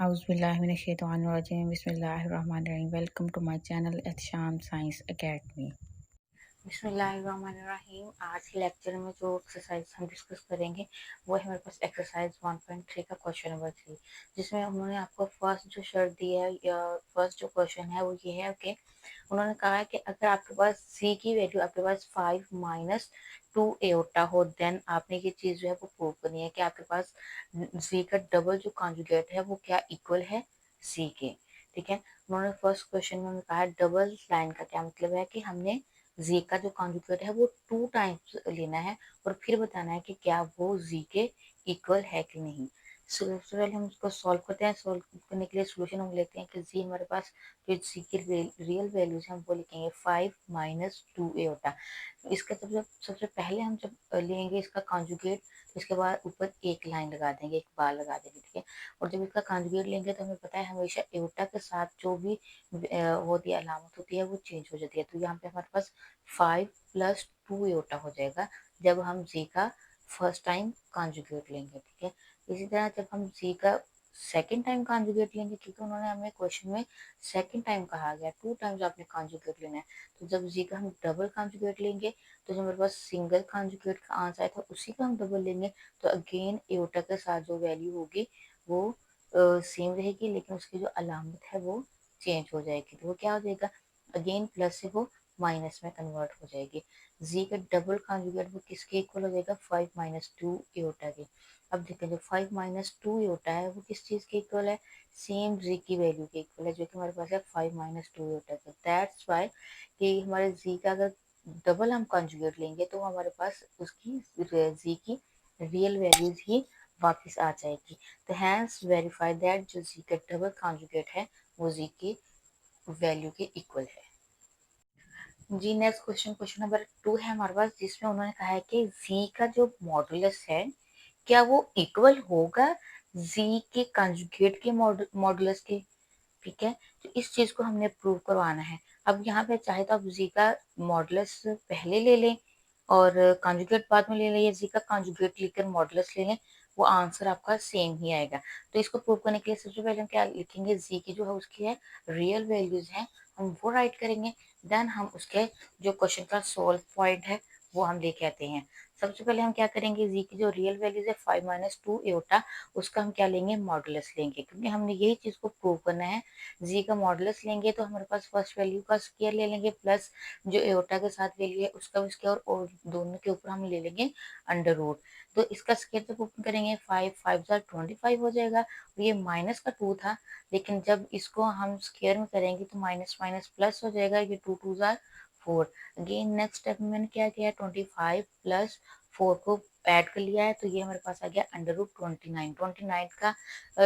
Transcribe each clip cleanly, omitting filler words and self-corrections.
Auzbillahiminash-shaytanir-rajim. Bismillahir-rahmanir-rahim. Welcome to my channel Ehtisham Science Academy. बिस्मिल्लाहिर्रहमानिर्रहीम। आज के लेक्चर में जो एक्सरसाइज हम डिस्कस करेंगे वो है हमारे पास एक्सरसाइज 1.3 का क्वेश्चन नंबर 3, जिसमें उन्होंने आपको फर्स्ट जो शर्त दी है या फर्स्ट जो क्वेश्चन है वो ये है कि उन्होंने कहा है कि अगर आपके पास c की वैल्यू आपके पास 5 माइनस 2 एओटा हो, देन आपने ये चीज़ जो है वो प्रूव करनी है कि आपके पास c का डबल जो कॉन्जुगेट है वो क्या इक्वल है c के। ठीक है, उन्होंने फर्स्ट क्वेश्चन में कहा है डबल लाइन का क्या मतलब है कि हमने z का जो कॉन्जुगेट है वो 2 टाइम्स लेना है और फिर बताना है कि क्या वो z के इक्वल है कि नहीं। सबसे पहले हम उसको सॉल्व करते हैं। सॉल्व करने के लिए सोल्यूशन हम लेते हैं कि z हमारे पास जो z की रियल वैल्यूज हैं वो लिखेंगे 5 माइनस 2 एओटा। इसका सबसे पहले हम जब लेंगे इसका कॉन्जुगेट तो इसके बाद ऊपर एक लाइन लगा देंगे, एक बार लगा देंगे। ठीक है, और जब इसका कॉन्जुगेट लेंगे तो हमें पता है हमेशा एओटा के साथ जो भी होती है अलामत होती है वो चेंज हो जाती है। तो यहाँ पे हमारे पास 5 प्लस 2 एओटा हो जाएगा जब हम जी का फर्स्ट टाइम कॉन्जुगेट लेंगे। ठीक है, इसी तरह जब हम जी का सेकेंड टाइम कॉन्जुगेट लेंगे, क्योंकि उन्होंने हमें क्वेश्चन में सेकेंड टाइम कहा गया, 2 टाइम्स आपने कॉन्जुगेट लेना है, तो जब जी का हम डबल कॉन्जुगेट लेंगे तो जो हमारे पास सिंगल कॉन्जुगेट का आंसर आया था उसी का हम डबल लेंगे तो अगेन एओटा के साथ जो वैल्यू होगी वो सेम रहेगी, लेकिन उसकी जो अलामत है वो चेंज हो जाएगी। तो वो क्या हो जाएगा, अगेन प्लस से वो माइनस में कन्वर्ट हो जाएगी। जी का डबल कॉन्जुगेट वो किसके इक्वल हो जाएगा, 5 माइनस 2 एओटा के। अब देखें जो 5 माइनस 2 एओटा है वो किस चीज़ के इक्वल है, सेम जी की वैल्यू के इक्वल है जो कि हमारे पास है 5 माइनस 2 एओटा का। दैट्स वाई कि हमारे जी का अगर डबल हम कॉन्जुगेट लेंगे तो हमारे पास उसकी जी की रियल वैल्यूज ही वापस आ जाएगी। तो हैंस वेरीफाई दैट जो जी का डबल कॉन्जुगेट है वो जी की वैल्यू के इक्वल है। जी नेक्स्ट क्वेश्चन, क्वेश्चन नंबर 2 है हमारे पास, जिसमें उन्होंने कहा है कि z का जो मॉडुलस है क्या वो इक्वल होगा z के कंजुगेट के मॉडुलस के। ठीक है, तो इस चीज को हमने प्रूव करवाना है। अब यहाँ पे चाहे तो आप z का मॉडुलस पहले ले लें और कंजुगेट बाद में ले लें, या z का कंजुगेट लेकर मॉडुलस ले लें, वो आंसर आपका सेम ही आएगा। तो इसको प्रूव करने के लिए सबसे पहले हम क्या लिखेंगे, z की जो है उसकी है रियल वैल्यूज है हम वो राइट करेंगे, देन हम उसके जो क्वेश्चन का सोल्व पॉइंट है वो हम लेके आते हैं। सबसे पहले हम क्या करेंगे, z की जो रियल वैल्यूज है 5 माइनस 2 एओटा, उसका हम क्या लेंगे, मॉडुलस लेंगे, क्योंकि हमने यही चीज को प्रूव करना है। z का मॉडुलस लेंगे तो हमारे पास फर्स्ट वैल्यू का स्क्वायर ले लेंगे प्लस जो एओटा के साथ वैल्यू है उसका भी स्क्वायर, और दोनों के ऊपर हम ले लेंगे अंडर रूट। तो इसका स्क्वायर जब ओपन करेंगे 5 5 जार 25 हो जाएगा, और ये माइनस का 2 था, लेकिन जब इसको हम स्क्वायर में करेंगे तो माइनस माइनस प्लस हो जाएगा, ये 2 2 जार 4। अगेन नेक्स्ट स्टेप में मैंने क्या किया, 25 प्लस 4 को ऐड कर लिया है, तो ये हमारे पास आ गया अंडर रूट 29। 29 का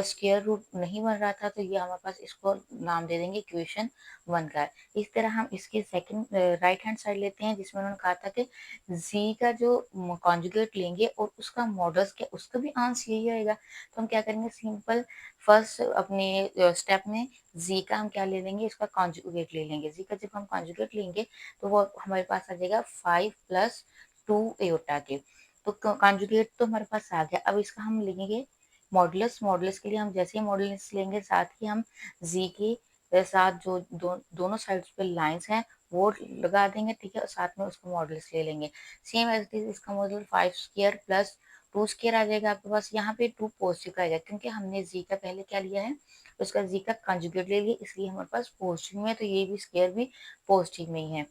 स्क्वायर रूट नहीं बन रहा था, तो ये हमारे पास इसको नाम दे देंगे इक्वेशन 1 का। इस तरह हम इसके सेकंड राइट हैंड साइड लेते हैं, जिसमें उन्होंने कहा था कि z का जो कॉन्जुगेट लेंगे और उसका मॉडल्स क्या उसका भी आंसर यही आएगा। तो हम क्या करेंगे, सिंपल फर्स्ट अपने स्टेप में z का हम क्या ले लेंगे, इसका कॉन्जुगेट ले लेंगे। z का जब हम कॉन्जुगेट लेंगे तो वो हमारे पास आ जाएगा 5 प्लस 2 एओटा के। तो कॉन्जुगेट तो हमारे पास आ गया, अब इसका हम लेंगे मॉडुलस। मॉडुलस के लिए हम जैसे ही मॉडुलस लेंगे साथ ही हम z के साथ जो दोनों साइड्स पे लाइंस हैं वो लगा देंगे। ठीक है, और साथ में उसका मॉडुलस ले लेंगे। सेम एज इट इज इसका मॉडुलस 5 स्क्वायर प्लस 2 स्क्वायर आ जाएगा आपके पास। यहाँ पे 2 पॉजिटिव का आएगा क्योंकि हमने z का पहले क्या लिया है, उसका z का कंजुगेट ले लिया, इसलिए हमारे पास पॉजिटिव में है, तो ये भी स्क्वायर भी पॉजिटिव में ही है।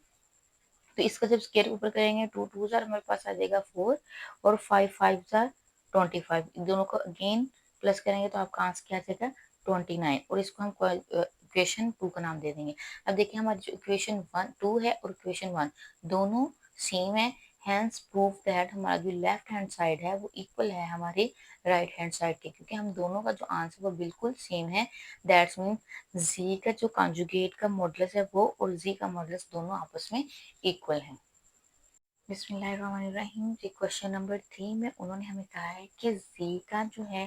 तो इसका जब स्क्वायर ऊपर करेंगे 2 2 जार हमारे पास आ जाएगा 4, और 5 5 जार 25। दोनों को अगेन प्लस करेंगे तो आपका आंसर क्या आ जाएगा 29, और इसको हम इक्वेशन 2 का नाम दे देंगे। अब देखिए हमारी जो इक्वेशन 1 2 है और इक्वेशन 1 दोनों सेम है, हैंस प्रूफ दैट हमारा जो लेफ्ट हैंड साइड है वो इक्वल है हमारे राइट हैंड साइड के, क्योंकि हम दोनों का जो आंसर वो बिल्कुल सेम है। दैट्स मीन z का जो कॉन्जुगेट का मॉडुलस है वो और z का मॉडुलस दोनों आपस में इक्वल है। बिस्मिल्लाहिर्रहमानिर्रहीम। जी क्वेश्चन नंबर 3 में उन्होंने हमें कहा है कि z का जो है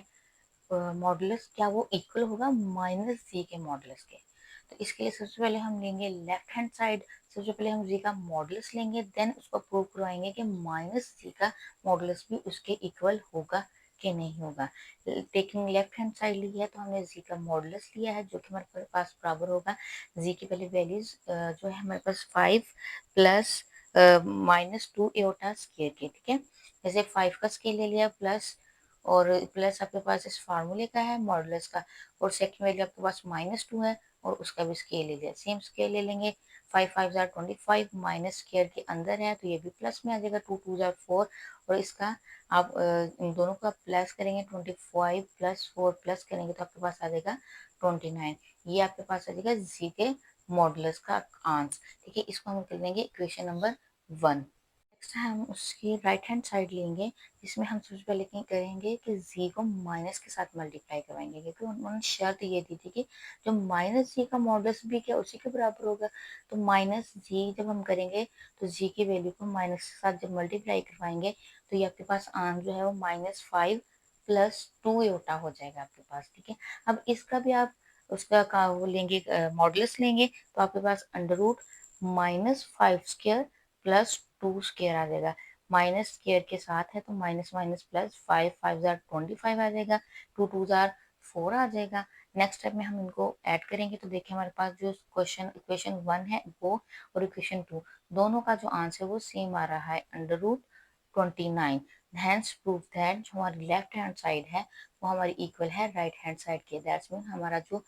मॉडुलस क्या वो इक्वल होगा माइनस z के मॉडुलस के। तो इसके लिए सबसे पहले हम लेंगे लेफ्ट हैंड साइड। सबसे पहले हम z का मॉडुलस लेंगे, देन उसको प्रूव करवाएंगे कि माइनस z का मॉडुलस भी उसके इक्वल होगा कि नहीं होगा। टेकिंग लेफ्ट हैंड साइड लिया है तो हमने जी का मॉडुलस लिया है जो कि हमारे पास बराबर होगा जी की पहले वैल्यूज जो है हमारे पास 5 प्लस -2 एओटा स्क्वायर के, ठीक है। जैसे 5 का स्केल ले लिया प्लस, और प्लस आपके पास इस फार्मूले का है मॉडुलस का, और सेकंड वैल्यू आपके पास -2 है और उसका भी स्केल ले लिया, सेम स्केल ले लेंगे। 5 5 जार 25 माइनस स्क्वायर के अंदर है तो ये भी प्लस में आ जाएगा, 2 2 जार 4, और इसका आप इन दोनों का प्लस करेंगे 25 प्लस 4 प्लस करेंगे तो आपके पास आ जाएगा 29। ये आपके पास आ जाएगा जी के मॉडुलस का आंसर, ठीक है। इसको हम कर देंगे इक्वेशन नंबर 1। नेक्स्ट हम उसकी राइट हैंड साइड लेंगे, जिसमें हम सबसे पहले क्या करेंगे कि जी को माइनस के साथ मल्टीप्लाई करवाएंगे, क्योंकि उन्होंने शर्त ये दी थी कि जो माइनस जी का मॉडुलस भी क्या उसी के बराबर होगा। तो माइनस जी जब हम करेंगे तो जी की वैल्यू को माइनस के साथ जब मल्टीप्लाई करवाएंगे तो ये आपके पास आंसर जो है वो -5 प्लस 2 एटा हो जाएगा आपके पास, ठीक है। अब इसका भी आप उसका का वो लेंगे मॉडुलस लेंगे तो आपके पास √-5 स्क्वायर प्लस 2 स्क्वायर आ जाएगा। माइनस स्क्वायर के साथ है तो माइनस माइनस प्लस 5 5 जार 25 आ जाएगा, 2 2 जार 4 आ जाएगा। नेक्स्ट स्टेप में हम इनको ऐड करेंगे तो देखिए हमारे पास जो क्वेश्चन इक्वेशन 1 है वो और इक्वेशन 2 दोनों का जो आंसर है वो सेम आ रहा है, √29। हैंस प्रूव दैट जो हमारी लेफ्ट हैंड साइड है वो हमारी इक्वल है राइट हैंड साइड के। दैट्स मीन हमारा जो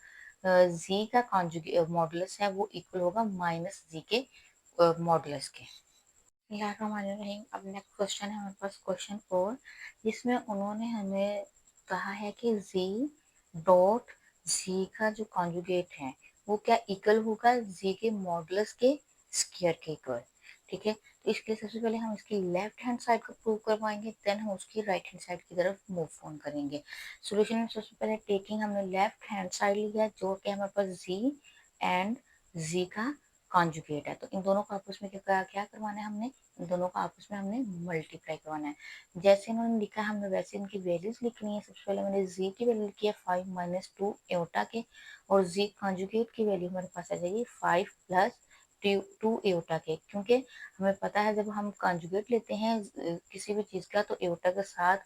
जी का कॉन्जुगेट मॉडुलस है वो इक्वल होगा माइनस जी के मॉडुलस के। बिस्मिल्लाहिर्रहमानिर्रहीम। अब नेक्स्ट क्वेश्चन है हमारे पास क्वेश्चन 4, जिसमें उन्होंने हमें कहा है कि जी डॉट जी का जो कॉन्जुगेट है वो क्या इक्वल होगा जी के मॉडुलस के स्क्वायर के इक्वल, ठीक है। तो इसके लिए सबसे पहले हम इसकी लेफ्ट हैंड साइड को प्रूव करवाएंगे, देन हम उसकी राइट हैंड साइड की तरफ मूव ऑन करेंगे। सॉल्यूशन में सबसे पहले टेकिंग हमने लेफ्ट हैंड साइड लिया जो कि हमारे पास जी एंड जी का कॉन्जुगेट है, तो इन दोनों को आपस में क्या करवाना है, हमने इन दोनों को आपस में हमने मल्टीप्लाई करवाना है। जैसे इन्होंने लिखा है हमने वैसे इनकी वैल्यूज लिखनी है। सबसे पहले मैंने जी की वैल्यू लिखी है 5 - 2 एटा के, और जी कॉन्जुगेट की वैल्यू हमारे पास आ जाएगी 5 प्लस 2 एटा के, क्योंकि हमें पता है जब हम कॉन्जुगेट लेते हैं किसी भी चीज़ का तो एटा के साथ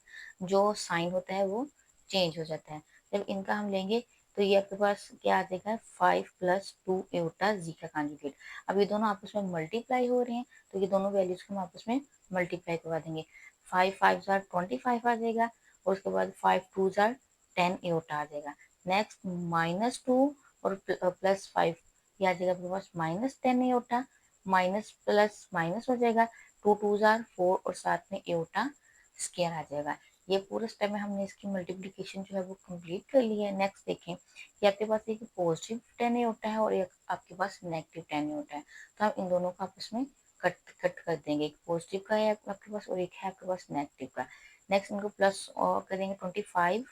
जो साइन होता है वो चेंज हो जाता है। जब इनका हम लेंगे तो ये आपके पास क्या आ जाएगा 5 प्लस 2 एटा जी का कॉन्जुगेट। अब ये दोनों आपस में मल्टीप्लाई हो रहे हैं तो ये दोनों वैल्यूज को हम आपस में मल्टीप्लाई करवा देंगे। 5 5 जार 25 आ जाएगा, और उसके बाद 5 2 जार 10 एटा आ जाएगा। नेक्स्ट -2 और प्लस 5 ये आ जाएगा आपके पास -10 एटा, माइनस प्लस माइनस हो जाएगा, 2 2 जार 4 और साथ में एटा स्क्वायर आ जाएगा। ये पूरे स्टेप में हमने इसकी मल्टीप्लिकेशन जो है वो कंप्लीट कर ली है। नेक्स्ट देखें कि आपके पास एक पॉजिटिव 10 होता है और एक आपके पास नेगेटिव 10 होता है, तो हम इन दोनों का आपस में कट कट कर देंगे। एक पॉजिटिव का है आपके पास और एक है आपके पास नेगेटिव का। नेक्स्ट इनको प्लस और करेंगे 25,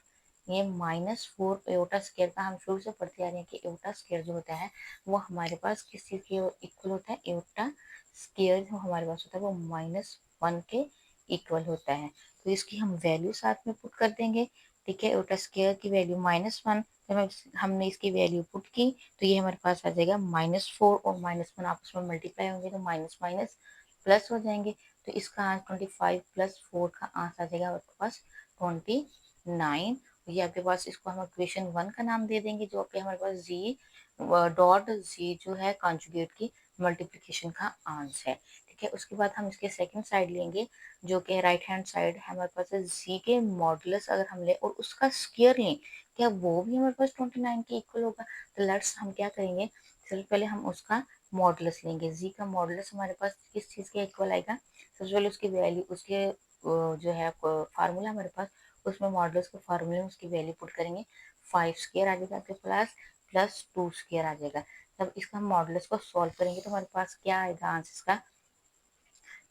ये -4 एटा स्क्वायर का हम शुरू से पढ़ते आ रहे हैं कि एटा स्क्वायर जो होता है वो हमारे पास किस चीज़ के इक्वल होता है, एटा स्क्वायर जो हमारे पास होता है वो -1 के इक्वल होता है। तो इसकी हम वैल्यू साथ में पुट कर देंगे, ठीक है। एटा स्क्वायर की वैल्यू -1, जब हमने इसकी वैल्यू पुट की तो ये हमारे पास आ जाएगा -4 और -1 आपस में मल्टीप्लाई होंगे तो माइनस माइनस प्लस हो जाएंगे। तो इसका आंसर 25 प्लस 4 का आंसर आ जाएगा आपके पास 29। ये आपके पास इसको हम इक्वेशन 1 का नाम दे देंगे जो कि हमारे पास जी डॉट जी जो है कॉन्जुगेट की मल्टीप्लिकेशन का आंसर है, ठीक है। उसके बाद हम इसके सेकंड साइड लेंगे जो कि राइट हैंड साइड है हमारे पास जी के मॉडुलस अगर हम ले और उसका स्क्वायर लें, क्या वो भी हमारे पास 29 के इक्वल होगा। तो लेट्स हम क्या करेंगे, सबसे पहले हम उसका मॉडुलस लेंगे। जी का मॉडुलस हमारे पास किस चीज़ के इक्वल आएगा, सबसे पहले उसकी वैल्यू उसके जो है फार्मूला हमारे पास, उसमें मॉडुलस के फार्मूले में उसकी वैल्यू पुट करेंगे, 5 स्क्वायर आ जाएगा आपके पास प्लस 2 स्क्वायर आ जाएगा। तब इसका मॉडुलस को सॉल्व करेंगे तो हमारे पास क्या आएगा आंसर इसका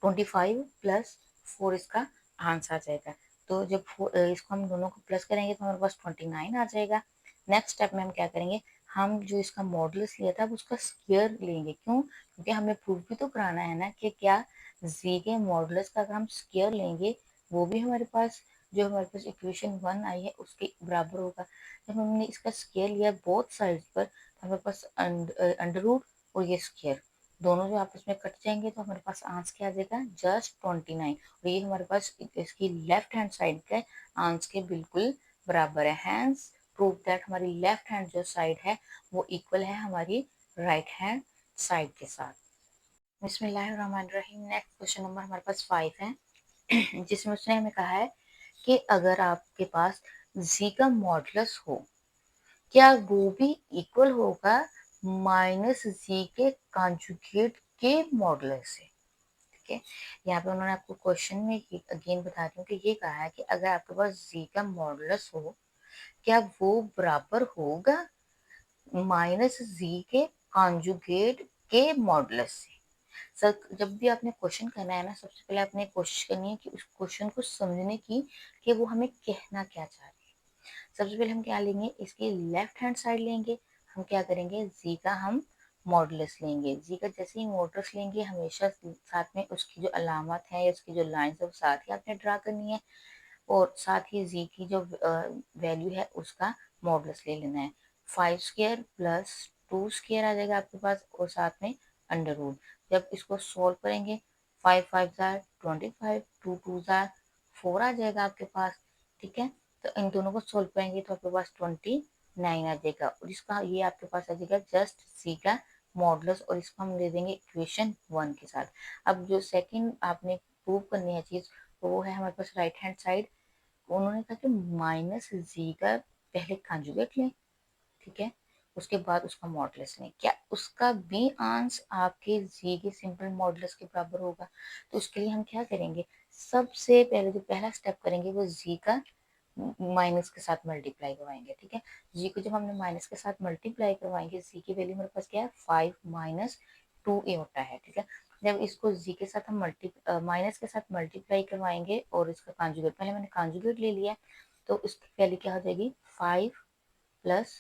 25 प्लस 4 इसका आंसर आ जाएगा। तो जब इसको हम दोनों को प्लस करेंगे तो हमारे पास 29 आ जाएगा। नेक्स्ट स्टेप में हम क्या करेंगे, हम जो इसका मॉडुलस लिया था उसका स्क्वायर लेंगे, क्यों, क्योंकि हमें प्रूफ भी तो कराना है ना कि क्या जी के मॉडुलस का अगर हम स्क्वायर लेंगे वो भी हमारे पास जो हमारे पास इक्वेशन 1 आई है उसके बराबर होगा। जब हमने इसका स्क्वायर लिया बोथ साइड्स पर तो हमारे पास अंडर रूट और ये स्क्वायर, दोनों जो आपस में कट जाएंगे तो हमारे पास आंसर क्या आ जाएगा, जस्ट 29। और ये हमारे पास इसकी लेफ्ट हैंड साइड के आंसर के बिल्कुल बराबर है। हैंस प्रूव दैट हमारी लेफ्ट हैंड जो साइड है वो इक्वल है हमारी राइट हैंड साइड के साथ। बिस्मिल्लाहिर्रहमानिर्रहीम। नेक्स्ट क्वेश्चन नंबर हमारे पास 5 है जिसमें उसने हमें कहा है कि अगर आपके पास जी का मॉडुलस हो, क्या वो भी इक्वल होगा माइनस जी के कॉन्जुगेट के मॉडुलस से। ठीक है, यहाँ पे उन्होंने आपको क्वेश्चन में अगेन बता रही हूँ कि ये कहा है कि अगर आपके पास जी का मॉडुलस हो, क्या वो बराबर होगा माइनस जी के कॉन्जुगेट के मॉडुलस से। सर जब भी आपने क्वेश्चन करना है ना, सबसे पहले आपने कोशिश करनी है कि उस क्वेश्चन को समझने की कि वो हमें कहना क्या चाह रहे हैं। सबसे पहले हम क्या लेंगे, इसकी लेफ्ट हैंड साइड लेंगे। हम क्या करेंगे, जी का हम मॉडुलस लेंगे। जी का जैसे ही मॉडुलस लेंगे हमेशा साथ में उसकी जो अलामत है या उसकी जो लाइन है वो साथ ही आपने ड्रा करनी है, और साथ ही जी की जो वैल्यू है उसका मॉडुलस ले लेना है। 5² प्लस 2² आ जाएगा आपके पास, और साथ में अंडर रूट। जब इसको सॉल्व करेंगे 5 5 जार 25, 2 2 जार 4 आ जाएगा आपके पास। ठीक है, तो इन दोनों को सॉल्व करेंगे तो आपके पास 29 आ जाएगा, और इसका ये आपके पास आ जाएगा जस्ट सी का मॉडुलस, और इसको हम दे देंगे इक्वेशन 1 के साथ। अब जो सेकंड आपने प्रूव करनी है चीज, तो वो है हमारे पास राइट हैंड साइड। उन्होंने कहा कि माइनस जी का पहले कंजुगेट लें, ठीक है, उसके बाद उसका मॉडुलस लें। क्या उसका भी आंसर आपके जी के सिंपल मॉडुलस के बराबर होगा? तो उसके लिए हम क्या करेंगे, सबसे पहले जो पहला स्टेप करेंगे वो जी का माइनस के साथ मल्टीप्लाई करवाएंगे। ठीक है, जी को जब हमने माइनस के साथ मल्टीप्लाई करवाएंगे, जी की वैल्यू मेरे पास क्या है, 5 माइनस 2a होता है। ठीक है, जब इसको जी के साथ हम माइनस के साथ मल्टीप्लाई करवाएंगे और इसका कॉन्जुगेट, पहले मैंने कॉन्जुगेट ले लिया, तो इसकी वैल्यू क्या हो जाएगी, 5 प्लस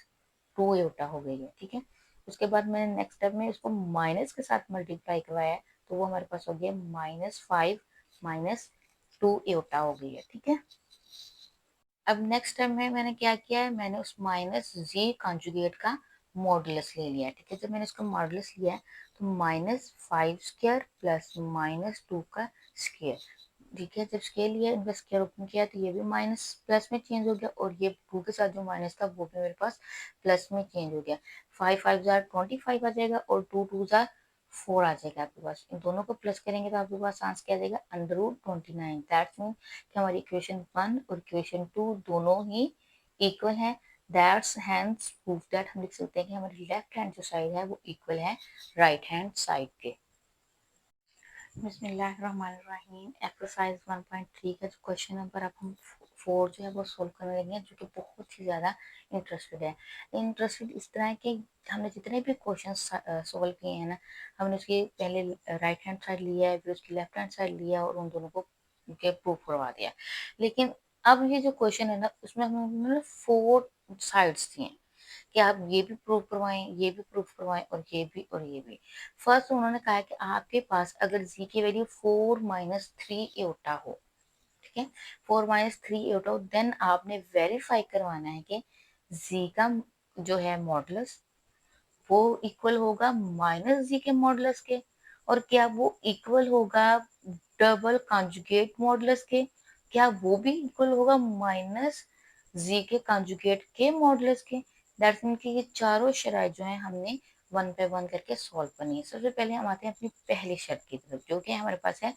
2a हो गई है। ठीक है, उसके बाद मैंने नेक्स्ट स्टेप में इसको माइनस के साथ मल्टीप्लाई करवाया है, तो वो हमारे पास हो गया -5 माइनस 2a हो गई है। ठीक है, अब नेक्स्ट टाइम में मैंने क्या किया है, मैंने उस माइनस जी कॉन्जुगेट का मॉडुलस ले लिया है। ठीक है, जब मैंने इसका मॉडुलस लिया है तो -5² प्लस -2 का स्क्वायर। ठीक है, जब स्केयर लिया, इनका स्क्वायर ओपन किया तो ये भी माइनस प्लस में चेंज हो गया, और ये 2 के साथ जो माइनस था वो भी मेरे पास प्लस में चेंज हो गया। 5 5 जार 25 आ जाएगा, और 2 2 जार 4 आ जाएगा आपके पास। इन दोनों को प्लस करेंगे तो आपके पास आंसर क्या आ जाएगा, √29। दैट्स मीन कि हमारी इक्वेशन 1 और इक्वेशन 2 दोनों ही इक्वल है। दैट्स हैंस प्रूफ दैट हम लिख सकते हैं कि हमारी लेफ्ट हैंड जो साइड है वो इक्वल है राइट हैंड साइड के। बिस्मिल्लाहिर्रहमानिर्रहीम। एक्सरसाइज 1.3 का जो क्वेश्चन नंबर अब हम 4 जो है वो सोल्व करने लगे हैं, जो कि बहुत ही ज़्यादा इंटरेस्टेड है। इंटरेस्टेड इस तरह है कि हमने जितने भी क्वेश्चन सोल्व किए हैं ना, हमने उसकी पहले राइट हैंड साइड लिया है, फिर उसकी लेफ्ट हैंड साइड लिया और उन दोनों को के प्रूव करवा दिया। लेकिन अब ये जो क्वेश्चन है ना, उसमें हमने 4 साइड्स दिए हैं कि आप ये भी प्रूव करवाएं, ये भी प्रूव करवाएं, और ये भी और ये भी। फर्स्ट उन्होंने कहा कि आपके पास अगर जी की वैल्यू 4 माइनस 3 एटा हो, ठीक है, 4 माइनस 3 एटा हो, देन आपने वेरीफाई करवाना है कि जी का जो है मॉडुलस वो इक्वल होगा माइनस जी के मॉडुलस के, और क्या वो इक्वल होगा डबल कॉन्जुगेट मॉडुलस के, क्या वो भी इक्वल होगा माइनस जी के कॉन्जुगेट के मॉडुलस के। दैट्स मीन कि ये चारों शराइत जो है हमने वन बाय वन करके सॉल्व करनी है। सबसे पहले हम आते हैं अपनी पहली शर्त की तरफ, जो कि हमारे पास है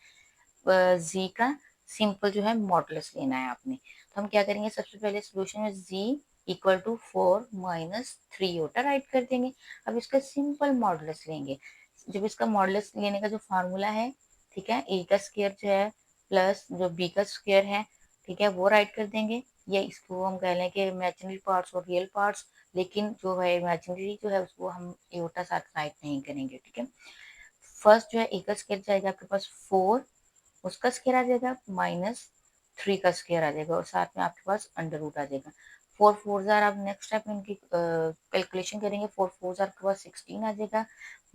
जी का सिंपल जो है मॉडुलस लेना है आपने। तो हम क्या करेंगे, सबसे पहले सोल्यूशन में जी इक्वल टू 4 माइनस 3 होता राइट कर देंगे। अब इसका सिंपल मॉडुलस लेंगे। जब इसका मॉडुलस लेने का जो फार्मूला है, ठीक है, ए का स्क्वायर जो है प्लस जो बी का स्क्वायर है, ठीक है, वो राइट कर देंगे। या इसको हम कह लें कि इमेजिनरी पार्ट्स और रियल पार्ट्स, लेकिन जो है इमेजिनरी जो है उसको हम एटा साथ राइट नहीं करेंगे। ठीक है, फर्स्ट जो है ए का स्क्वायर जाएगा आपके पास 4, उसका स्क्वायर आ जाएगा -3 का स्क्वायर आ जाएगा, और साथ में आपके पास अंडर रूट आ जाएगा। 4 4 जार आप नेक्स्ट स्टेप में इनकी कैलकुलेशन करेंगे, 4 4 जार आपके पास 16 आ जाएगा,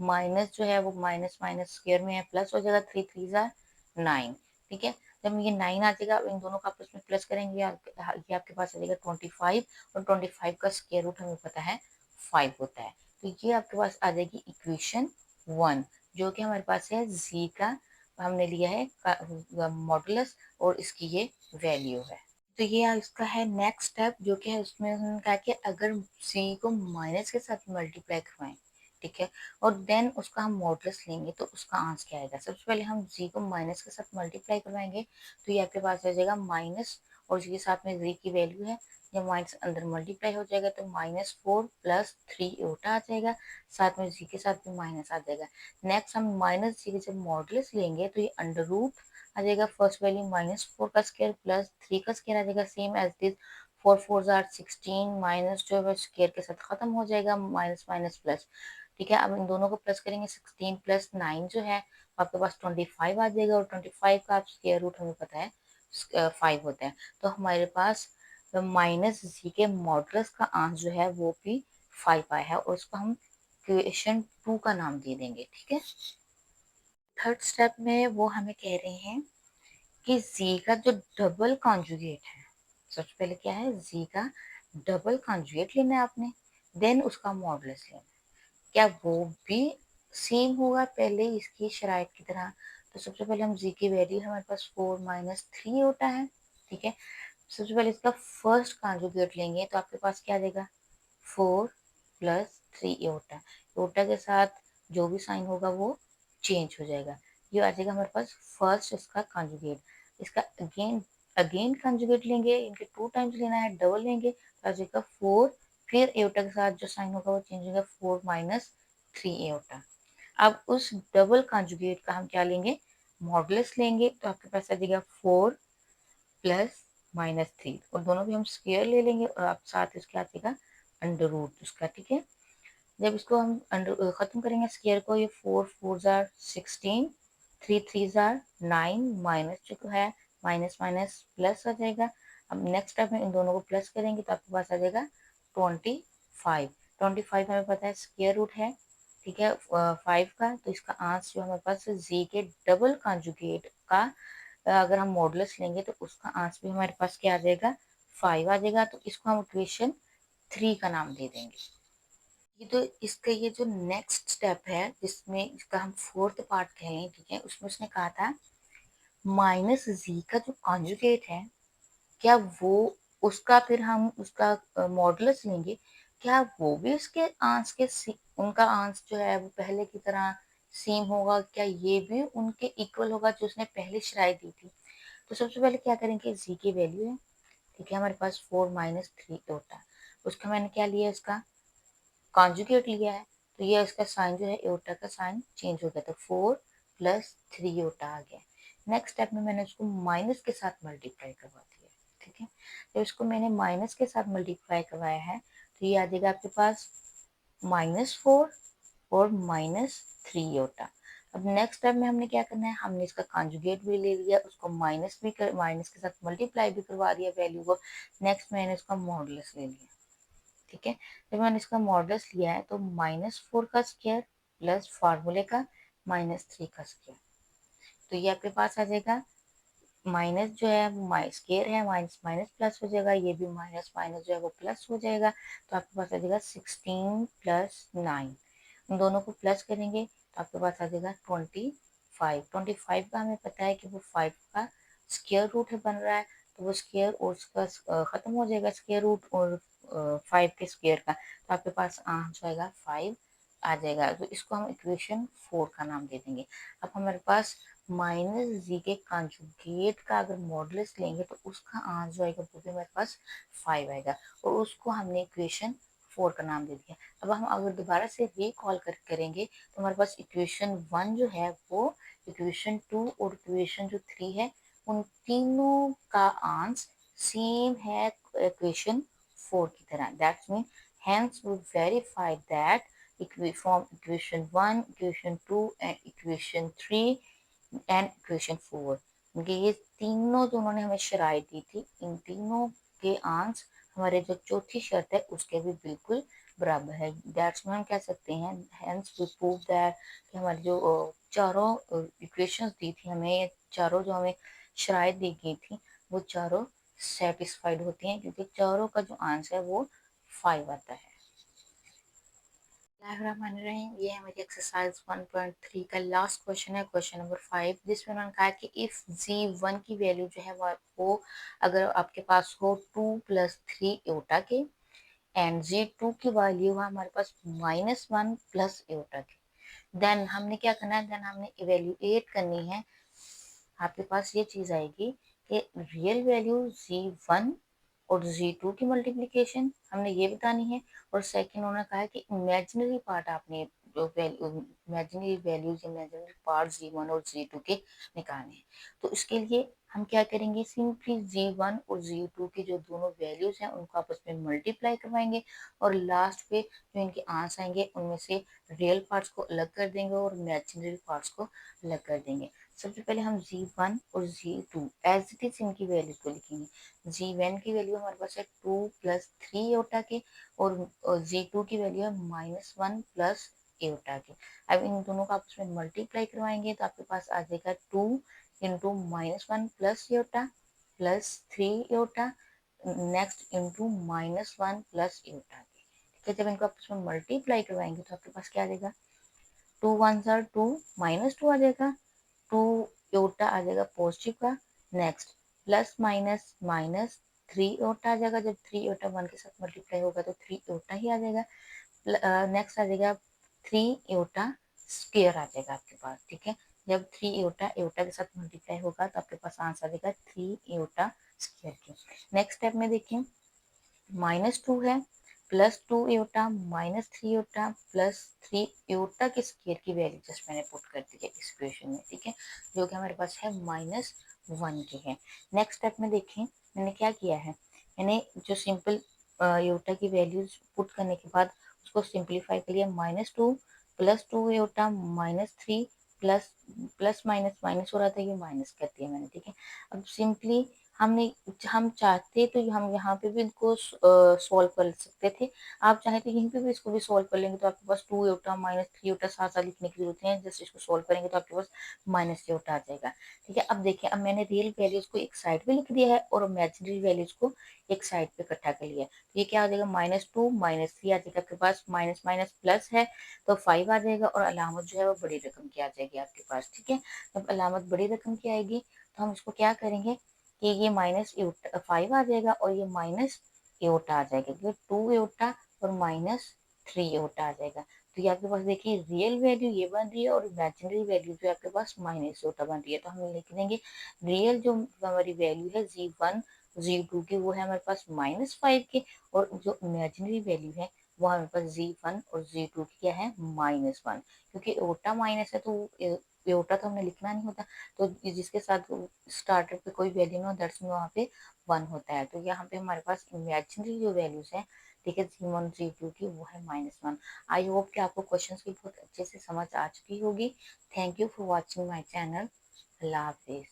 माइनस जो है वो माइनस माइनस स्क्वायर में है, प्लस हो जाएगा 3 3 जार 9। ठीक है, जब ये 9 आ जाएगा, इन दोनों का आपस में प्लस करेंगे, ये आपके पास आ जाएगा 25, और 25 का स्क्वायर रूट हमें पता है 5 होता है। तो ये आपके पास आ जाएगी इक्वेशन 1, जो कि हमारे पास है जी का हमने लिया है मॉडुलस और इसकी ये वैल्यू है। तो ये इसका है नेक्स्ट स्टेप, जो कि है उसमें उन्होंने कहा कि अगर सी को माइनस के साथ मल्टीप्लाई करवाएं, ठीक है, और देन उसका हम मॉडुलस लेंगे तो उसका आंसर क्या आएगा। सबसे पहले हम जी को माइनस के साथ मल्टीप्लाई करवाएंगे तो ये आपके पास आ जाएगा माइनस, और इसके साथ में जी की वैल्यू है, जब माइनस अंदर मल्टीप्लाई हो जाएगा तो -4 + 3 उल्टा आ जाएगा, साथ में जी के साथ भी माइनस आ जाएगा। नेक्स्ट हम माइनस जी के जब मॉडुलस लेंगे तो ये अंडर रूट आ जाएगा, फर्स्ट वैल्यू -4 का स्क्वायर प्लस 3 का स्क्वायर आ जाएगा, same as this 4 4 are 16, minus जो है स्क्वायर के साथ खत्म हो जाएगा, माइनस माइनस प्लस, ठीक है। अब इन दोनों को प्लस करेंगे, 16 + 9 जो है आपके पास 25 आ जाएगा, और 25 का आप स्क्वायर रूट हमें पता है 5 होता है, तो हमारे पास माइनस जी के मॉडुलस का आंसर जो है वो भी 5 आया है, और उसको हम क्वेश्चन 2 का नाम दे देंगे, ठीक है। थर्ड स्टेप में वो हमें कह रहे हैं कि जी का जो डबल कॉन्जुगेट है, सबसे पहले क्या है, जी का डबल कॉन्जुगेट लेना है आपने, देन उसका मॉडुलस लेना है, क्या वो भी सेम होगा पहले इसकी शराइत की तरह। तो सबसे पहले हम जी की वैल्यू हमारे पास 4 - 3 होता है, ठीक है। सबसे पहले इसका फर्स्ट कॉन्जुगेट लेंगे तो आपके पास क्या आ जाएगा, 4 + 3 एटा, एटा के साथ जो भी साइन होगा वो चेंज हो जाएगा, ये आ जाएगा हमारे पास फर्स्ट इसका कॉन्जुगेट। इसका अगेन अगेन कॉन्जुगेट लेंगे, इनके 2 टाइम्स लेना है, डबल लेंगे तो आ जाएगा 4, फिर एटा के साथ जो साइन होगा वो चेंज होगा, 4 - 3 एटा। अब उस डबल कॉन्जुगेट का हम क्या लेंगे, मॉडुलस लेंगे, तो आपके पास आ जाएगा 4 + -3, और दोनों भी हम स्क्वायर ले लेंगे, और आप साथ इसके आ जाएगा अंडर रूट उसका, ठीक है। जब इसको हम अंडर खत्म करेंगे स्क्वायर को, ये 4 4 जार 16, 3 3 जार 9, माइनस जो है माइनस माइनस प्लस आ जाएगा। अब नेक्स्ट स्टेप में इन दोनों को प्लस करेंगे तो आपके पास आ जाएगा 25। 25 हमें पता है स्क्वायर रूट है, ठीक है, 5 का, तो इसका आंसर जो हमारे पास जी के डबल कॉन्जुगेट का अगर हम मॉडुलस लेंगे तो उसका आंसर भी हमारे पास क्या आ जाएगा, 5 आ जाएगा, तो इसको हम इक्वेशन 3 का नाम दे देंगे। ये तो इसका ये जो नेक्स्ट स्टेप है जिसमें इसका हम फोर्थ पार्ट कहें, ठीक है, उसमें उसने कहा था माइनस जी का जो कॉन्जुगेट है, क्या वो उसका फिर हम उसका मॉडुलस लेंगे, क्या वो भी उसके आंस के उनका आंस जो है वो पहले की तरह सेम होगा, क्या ये भी उनके इक्वल होगा जो उसने पहले शराइ दी थी। तो सबसे पहले क्या करेंगे, जी की वैल्यू है, ठीक है, हमारे पास 4 - 3 होता है, उसका मैंने क्या लिया, इसका कॉन्जुगेट लिया है, तो ये इसका साइन जो है एओटा का साइन चेंज हो गया, तो 4 + 3 एओटा आ गया। नेक्स्ट स्टेप में मैंने उसको माइनस के साथ मल्टीप्लाई करवा दिया, ठीक है। तो इसको मैंने माइनस के साथ मल्टीप्लाई करवाया है तो ये आ जाएगा आपके पास -4 और -3 एओटा। अब नेक्स्ट स्टेप में हमने क्या करना है, हमने इसका कॉन्जुगेट भी ले लिया, उसको माइनस के साथ मल्टीप्लाई भी करवा दिया वैल्यू को। नेक्स्ट मैंने इसका मॉडुलस ले लिया, ठीक है। जब मैंने इसका मॉडुलस लिया है तो -4 का स्क्वायर प्लस फार्मूले का -3 का स्क्वायर, तो ये आपके पास आ जाएगा, माइनस जो है स्क्वायर है, माइनस माइनस प्लस हो जाएगा, ये भी माइनस माइनस जो है वो प्लस हो जाएगा, तो आपके पास आ जाएगा 16 + 9, इन दोनों को प्लस करेंगे तो आपके पास आ जाएगा 25। का हमें पता है कि वो 5 का स्क्वायर रूट है बन रहा है, तो वो स्क्वायर और उसका खत्म हो जाएगा स्क्वायर रूट और 5 के स्क्वायर का, तो आपके पास आंसर आएगा 5 आ जाएगा, तो इसको हम इक्वेशन 4 का नाम दे देंगे। अब हमारे पास माइनस जी के कॉन्जुगेट का अगर मॉडुलस लेंगे तो उसका आंसर जो आएगा वो भी हमारे पास 5 आएगा, और उसको हमने इक्वेशन 4 का नाम दे दिया। अब हम अगर दोबारा से रिकॉल करेंगे तो हमारे पास इक्वेशन 1 जो है वो इक्वेशन 2 और इक्वेशन जो 3 है उन तीनों का आंसर सेम है इक्वेशन 4 की तरह। That's mean hence we verify that from equation 1, equation 2 and equation 3 and equation 4, क्योंकि ये तीनों जो उन्होंने हमें शराइ दी थी, इन तीनों के आंसर हमारे जो चौथी शर्त है उसके भी बिल्कुल बराबर है। दैट्स मीन हम कह सकते हैं हेंस वी प्रूव दैट कि हमारी जो चारों इक्वेशंस दी थी हमें, चारों जो हमें शराइ दी गई थी वो चारों सेटिस्फाइड होती हैं, क्योंकि चारों का जो आंसर है वो 5 आता है। बिस्मिल्लाहिर्रहमानिर्रहीम। ये है मेरी एक्सरसाइज 1.3 का लास्ट क्वेश्चन है, क्वेश्चन नंबर 5, जिसमें उन्होंने कहा कि इफ G1 की वैल्यू जो है वो अगर आपके पास हो 2 + 3 एटा के एंड G2 की वैल्यू है हमारे पास -1 + एटा के, देन हमने क्या करना है, देन हमने इवेल्युएट करनी है। आपके पास ये चीज आएगी कि रियल वैल्यू G1 और G2 की मल्टीप्लीकेशन हमने ये बतानी है, और सेकंड उन्होंने कहा है कि इमेजिनरी पार्ट आपने जो imaginary values imaginary part G1 और G2 के निकालने हैं। तो इसके लिए हम क्या करेंगे, सिंपली G1 और G2 की जो दोनों वैल्यूज हैं उनको आपस में मल्टीप्लाई करवाएंगे, और लास्ट पे जो इनके आंसर आएंगे उनमें से रियल पार्ट्स को अलग कर देंगे और इमेजिनरी पार्ट्स को अलग कर देंगे। सबसे पहले हम G1 और G2 एज इट इज इनकी वैल्यू को लिखेंगे। G1 की वैल्यू हमारे पास है 2 + 3 एटा के, और G2 की वैल्यू है -1 + एटा के। अब इन दोनों का आपस में मल्टीप्लाई करवाएंगे तो आपके पास आ जाएगा 2 इंटू -1 + एटा +3 एटा नेक्स्ट इंटू -1 + एटा के। ठीक है, जब इनको आपस में मल्टीप्लाई करवाएंगे तो आपके पास क्या आ जाएगा, 2 1 जार 2, -2 आ जाएगा, 2 एटा आ जाएगा पॉजिटिव का, नेक्स्ट प्लस माइनस माइनस 3 एटा आ जाएगा, जब 3 एटा 1 के साथ मल्टीप्लाई होगा तो 3 एटा ही आ जाएगा, नेक्स्ट आ जाएगा 3 एटा स्क्वायर आ जाएगा आपके पास। ठीक है, जब 3 एटा एटा के साथ मल्टीप्लाई होगा तो आपके पास आंसर आ जाएगा 3 एटा स्क्वायर के। नेक्स्ट स्टेप में देखिए, -2 है, +2 एटा -3 एटा +3 एटा के स्क्वायर की वैल्यू जस्ट मैंने पुट कर दी है इस इक्वेशन में। ठीक है, जो कि हमारे पास है -1 की है। नेक्स्ट स्टेप में देखें, मैंने क्या किया है, मैंने जो सिंपल एटा की वैल्यूज पुट करने के बाद उसको सिंप्लीफाई कर लिया, -2 +2 एटा -3 प्लस प्लस माइनस माइनस हो रहा था, ये माइनस कर दिया मैंने। ठीक है, अब सिंपली हम चाहते तो हम यहाँ पे भी इनको सॉल्व कर सकते थे, आप चाहे तो यहीं पे भी इसको भी सॉल्व कर लेंगे तो आपके पास 2 एटा -3 एटा साथ साथ लिखने की जरूरत है, जस्ट इसको सॉल्व करेंगे तो आपके पास -एटा आ जाएगा। ठीक है, अब देखिए, अब मैंने रियल वैल्यूज को एक साइड पे लिख दिया है और इमेजिनरी वैल्यूज को एक साइड पे इकट्ठा कर लिया है। तो ये क्या हो जाएगा, -2 -3 आ जाएगा आपके पास, माइनस माइनस प्लस है तो 5 आ जाएगा, और अलामत जो है वो बड़ी रकम की आ जाएगी आपके पास। ठीक है, जब अलामत बड़ी रकम की आएगी तो हम इसको क्या करेंगे कि ये -5 आ जाएगा और ये माइनस एटा आ जाएगा, क्योंकि 2 एटा और -3 एटा आ जाएगा। तो ये आपके पास देखिए रियल वैल्यू ये बन रही है और इमेजिनरी वैल्यू जो आपके पास -एटा बन रही है। तो हम लिख देंगे रियल जो हमारी वैल्यू है G1 G2 की वो है हमारे पास -5 की, और जो इमेजिनरी वैल्यू है वो हमारे पास G1 और G2 की क्या है, -1। क्योंकि ओटा माइनस है तो एटा तो हमने लिखना नहीं होता, तो जिसके साथ स्टार्टर पे कोई वैल्यू ना हो दैट्स मीन वहाँ पे 1 होता है। तो यहाँ पे हमारे पास इमेजिनरी जो वैल्यूज है, ठीक है, G1 G2 की वो है -1। आई होप कि आपको क्वेश्चंस की बहुत अच्छे से समझ आ चुकी होगी। Thank you for watching my channel. Allah Hafiz.